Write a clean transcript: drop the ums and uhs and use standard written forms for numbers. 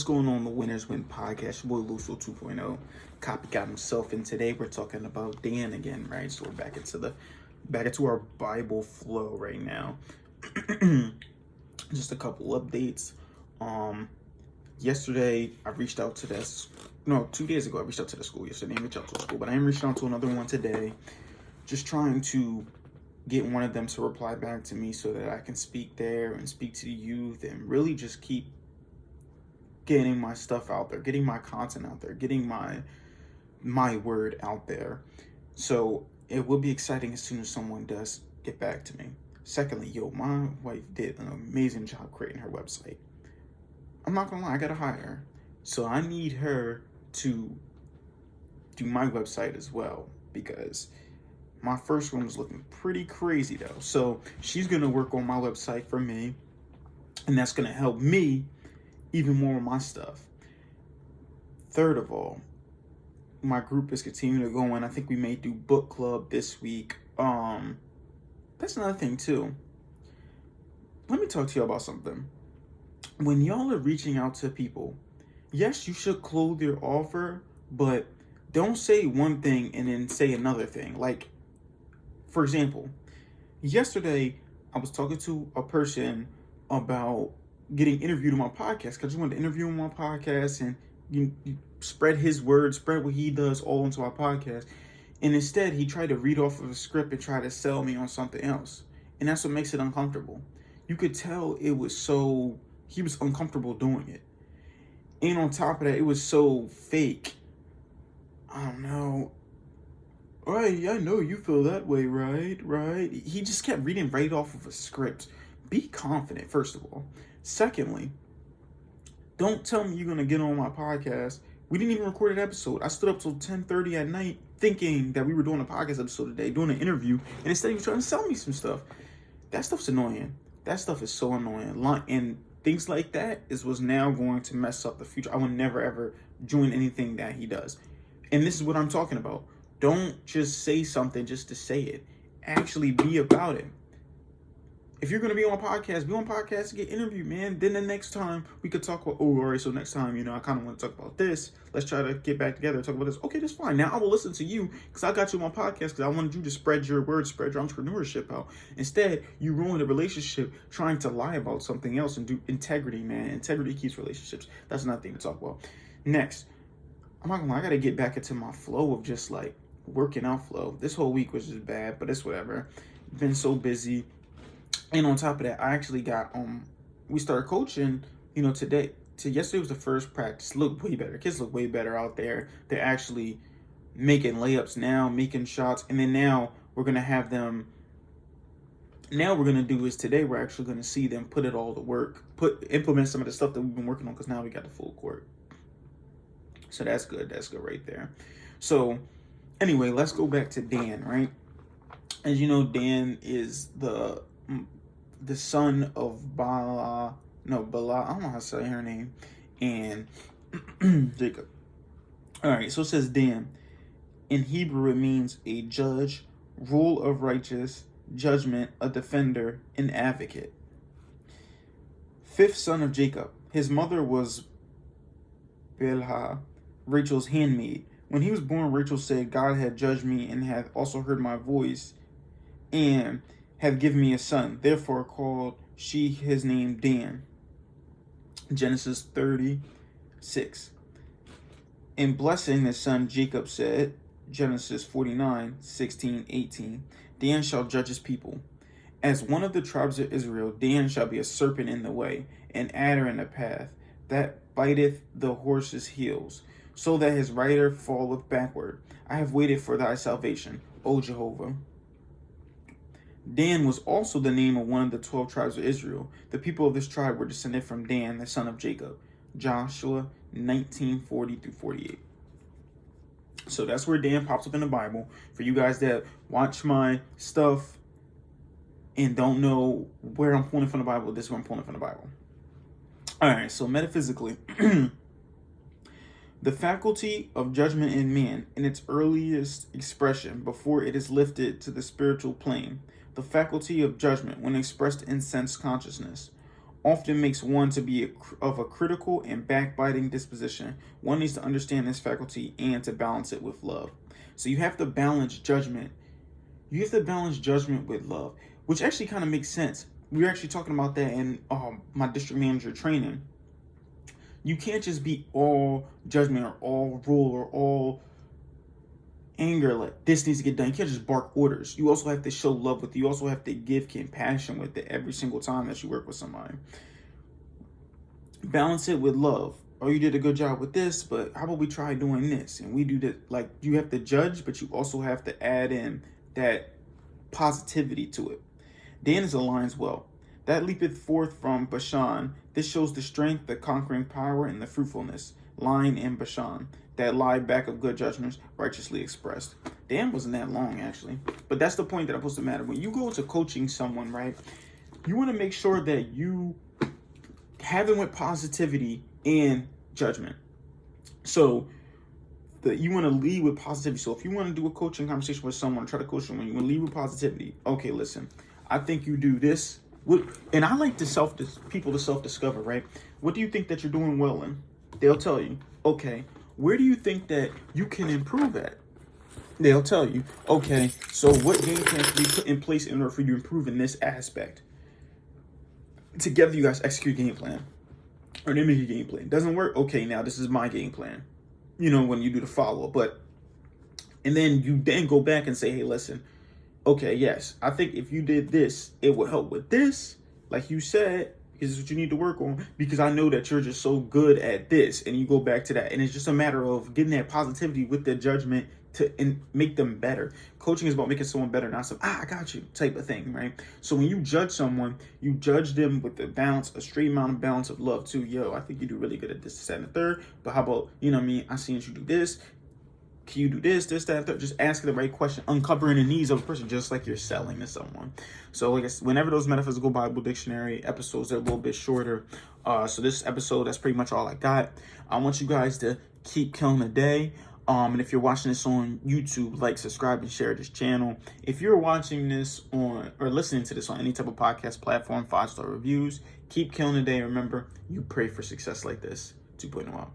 What's going on, the Winners Win podcast? Your boy Lucio 2.0, copycat himself, and today we're talking about Dan again, right? So we're back into our Bible flow right now. Just a couple updates. Yesterday I reached out to this. No, 2 days ago I reached out to the school. Yesterday I reached out to the school, but I am reaching out to another one today. Just trying to get one of them to reply back to me so that I can speak there and speak to the youth and really just keep getting my stuff out there, getting my content out there, getting my word out there. So it will be exciting as soon as someone does get back to me. Secondly, my wife did an amazing job creating her website. I'm not gonna lie, I gotta hire her. So I need her to do my website as well, because my first one was looking pretty crazy though. So she's gonna work on my website for me, and that's gonna help me even more of my stuff. Third of all, my group is continuing to go, and I think we may do book club this week. That's another thing too. Let me talk to you about something. When y'all are reaching out to people, yes, you should clothe your offer, but don't say one thing and then say another thing. Like, for example, yesterday I was talking to a person about getting interviewed on my podcast, because you wanted to interview him on my podcast and you spread his word, spread what he does all into our podcast. And instead, he tried to read off of a script and try to sell me on something else. And that's what makes it uncomfortable. You could tell he was uncomfortable doing it. And on top of that, it was so fake. I don't know. All right, I know you feel that way, right? He just kept reading right off of a script. Be confident, first of all. Secondly, don't tell me you're going to get on my podcast. We didn't even record an episode. I stood up till 10:30 at night thinking that we were doing a podcast episode today, doing an interview, and instead you're trying to sell me some stuff. That stuff's annoying. That stuff is so annoying. And things like that is what's now going to mess up the future. I would never, ever join anything that he does. And this is what I'm talking about. Don't just say something just to say it. Actually be about it. If you're going to be on podcast to get interviewed, man. Then the next time we could talk about, all right, so next time, I kind of want to talk about this. Let's try to get back together and talk about this. Okay, that's fine. Now I will listen to you because I got you on my podcast because I wanted you to spread your word, spread your entrepreneurship out. Instead, you ruined a relationship trying to lie about something else and do integrity, man. Integrity keeps relationships. That's another thing to talk about. Next, I'm not going to lie, I got to get back into my flow of just like working out flow. This whole week was just bad, but it's whatever. Been so busy. And on top of that, I actually got we started coaching, today. Yesterday was the first practice. Looked way better. Kids look way better out there. They're actually making layups now, making shots, and then now we're gonna have them. Now we're gonna do is today we're actually gonna see them put it all to work, implement some of the stuff that we've been working on, because now we got the full court. So that's good. That's good right there. So anyway, let's go back to Dan, right? As you know, Dan is the son of Bala, I don't know how to say her name, and Jacob. All right, so it says Dan. In Hebrew, it means a judge, rule of righteous, judgment, a defender, an advocate. Fifth son of Jacob. His mother was Bilhah, Rachel's handmaid. When he was born, Rachel said, God had judged me and hath also heard my voice, and have given me a son. Therefore called she his name Dan. Genesis 36. In blessing his son, Jacob said, Genesis 49, 16, 18, Dan shall judge his people. As one of the tribes of Israel, Dan shall be a serpent in the way, an adder in the path, that biteth the horse's heels, so that his rider falleth backward. I have waited for thy salvation, O Jehovah. Dan was also the name of one of the 12 tribes of Israel. The people of this tribe were descended from Dan, the son of Jacob. Joshua 19:40-48. So that's where Dan pops up in the Bible. For you guys that watch my stuff and don't know where I'm pulling from the Bible, this is where I'm pulling from the Bible. All right, so metaphysically, the faculty of judgment in man in its earliest expression before it is lifted to the spiritual plane. The faculty of judgment when expressed in sense consciousness. often makes one to be of a critical and backbiting disposition. One needs to understand this faculty and to balance it with love. So you have to balance judgment. You have to balance judgment with love, which actually kind of makes sense. We were actually talking about that in my district manager training. You can't just be all judgment or all rule or all anger, like this needs to get done. You can't just bark orders. You also have to show love with it. You also have to give compassion with it every single time that you work with somebody. Balance it with love. Oh, you did a good job with this, but how about we try doing this? And we do that. Like, you have to judge, but you also have to add in that positivity to it. Dan aligns well. That leapeth forth from Bashan. This shows the strength, the conquering power, and the fruitfulness. Lying in Bashan. That lie back of good judgments, righteously expressed. Dan wasn't that long, actually. But that's the point that I'm supposed to matter. When you go to coaching someone, right, you want to make sure that you have them with positivity and judgment. So you want to lead with positivity. So if you want to do a coaching conversation with someone, try to coach someone, you want to lead with positivity. Okay, listen, I think you do this. And I like people to self-discover, right? What do you think that you're doing well in? They'll tell you. Okay, where do you think that you can improve at? They'll tell you. Okay, so what game plan can be put in place in order for you to improve in this aspect? Together, you guys execute a game plan. Or they make a game plan. Doesn't work? Okay, now this is my game plan. You know, when you do the follow-up. And then you go back and say, hey, listen, okay, yes, I think if you did this, it would help with this. Like you said, this is what you need to work on, because I know that you're just so good at this. And you go back to that. And it's just a matter of getting that positivity with the judgment and make them better. Coaching is about making someone better, not some, I got you type of thing, right? So when you judge someone, you judge them with the balance, a straight amount of balance of love too. Yo, I think you do really good at this, this, that, and the third. But how about, you know what I mean? I seen you do this. Can you do this, that, and third? Just asking the right question, uncovering the needs of the person, just like you're selling to someone. So like whenever those Metaphysical Bible Dictionary episodes, they're a little bit shorter. So this episode, that's pretty much all I got. I want you guys to keep killing the day. And if you're watching this on YouTube, like, subscribe, and share this channel. If you're watching this or listening to this on any type of podcast platform, 5-star reviews, keep killing the day. Remember, you pray for success like this. 2.0 out.